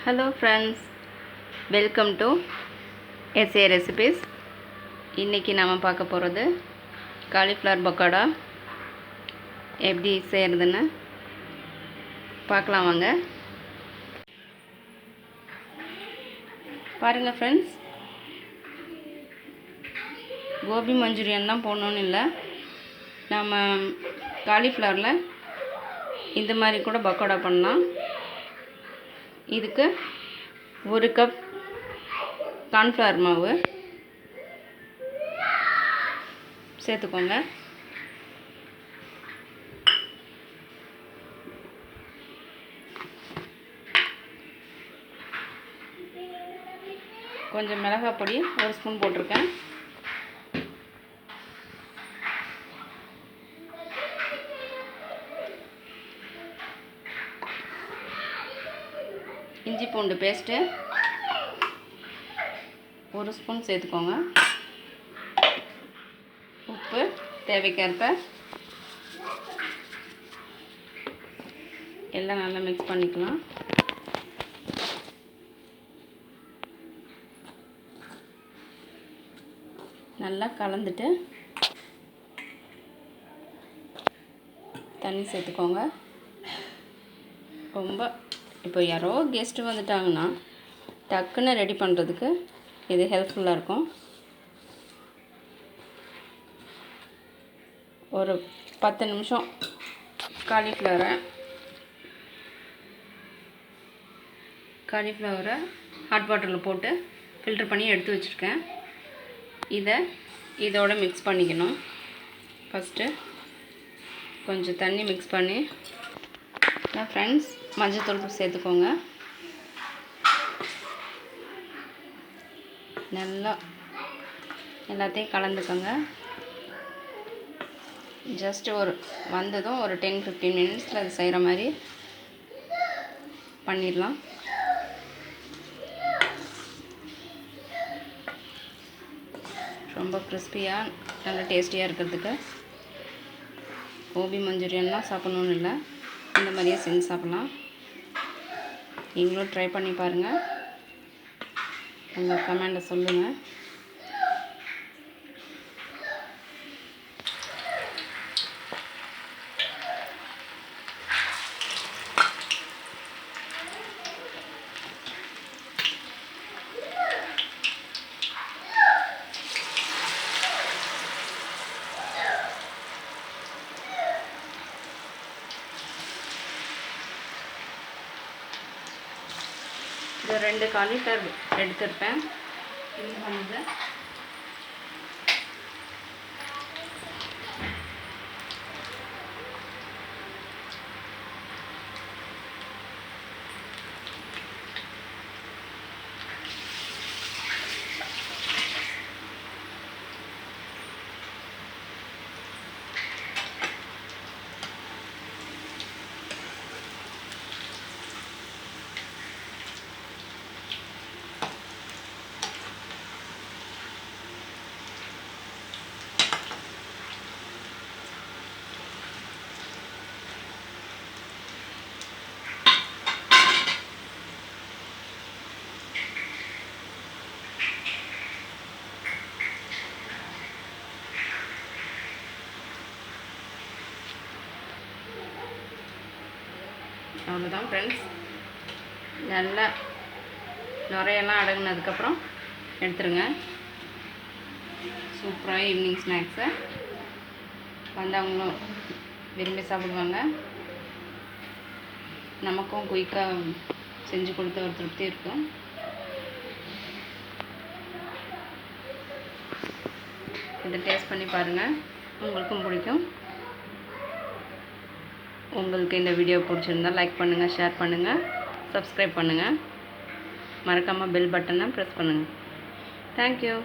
Hello friends, welcome to S.A.RECIPES. இன்னைக்கு நாம பார்க்க போறது cauliflower Pokada எப்படி செய்யறதுன்னு பார்க்கலாம் வாங்க. பாருங்க friends, கோபி மஞ்சூரியன் தான் போடணும்னு இல்லை, நாம காலிஃப்ளவர்ல இந்த மாதிரி கூட பக்கோடா பண்ணலாம். இதுக்கு 1 கப் கார்ன்ஃப்ளவர் மாவு சேர்த்துக்கோங்க. கொஞ்சம் மிளகாய் பொடி 1 ஸ்பூன் போட்டிருக்கேன். இஞ்சி பூண்டு பேஸ்ட்டு 1 ஸ்பூன் சேர்த்துக்கோங்க. உப்பு தேவைக்கேற்ப. எல்லாம் நல்லா மிக்ஸ் பண்ணிக்கலாம். நல்லா கலந்துட்டு தண்ணி சேர்த்துக்கோங்க. ரொம்ப இப்போ யாரோ கெஸ்ட்டு வந்துட்டாங்கன்னா டக்குன்னு ரெடி பண்ணுறதுக்கு இது ஹெல்ப்ஃபுல்லாக இருக்கும். ஒரு 10 நிமிஷம் காலிஃப்ளவரை ஹாட் வாட்டரில் போட்டு ஃபில்டர் பண்ணி எடுத்து வச்சுருக்கேன். இதோட மிக்ஸ் பண்ணிக்கணும். ஃபஸ்ட்டு கொஞ்சம் தண்ணி மிக்ஸ் பண்ணி ஃப்ரெண்ட்ஸ் மஞ்சள்தூள் சேர்த்துக்கோங்க. நல்லா எல்லாத்தையும் கலந்துக்கோங்க. ஜஸ்ட் வந்ததும் ஒரு 10-15 மினிட்ஸில் அது செய்கிற மாதிரி பண்ணிடலாம். ரொம்ப கிறிஸ்பியாக நல்ல டேஸ்டியாக இருக்கிறதுக்கு கோபி மஞ்சூரியன்லாம் சாப்பிட்ணுன்னு இல்லை, இந்த மாதிரியே செஞ்சு சாப்பிட்லாம். நீங்களும் ட்ரை பண்ணி பாருங்கள், உங்கள் கமெண்ட்டை சொல்லுங்கள். இது 2 காலிஃப்ளவர் எடுத்திருப்பேன். இது வந்து அவ்வளோதான் ஃப்ரெண்ட்ஸ். நல்லா நுரையெல்லாம் அடங்கினதுக்கப்புறம் எடுத்துருங்க. சூப்பராக ஈவினிங் ஸ்நாக்ஸை வந்தவங்களும் விரும்பி சாப்பிடுவாங்க. நமக்கும் குயிக்காக செஞ்சு கொடுத்த ஒரு திருப்தி இருக்கும். இதை டேஸ்ட் பண்ணி பாருங்கள், உங்களுக்கும் பிடிக்கும். உங்களுக்கு இந்த வீடியோ பிடிச்சிருந்தால் லைக் பண்ணுங்கள், ஷேர் பண்ணுங்கள், சப்ஸ்கிரைப் பண்ணுங்கள். மறக்காமல் பெல் பட்டனை ப்ரெஸ் பண்ணுங்கள். தேங்க்யூ.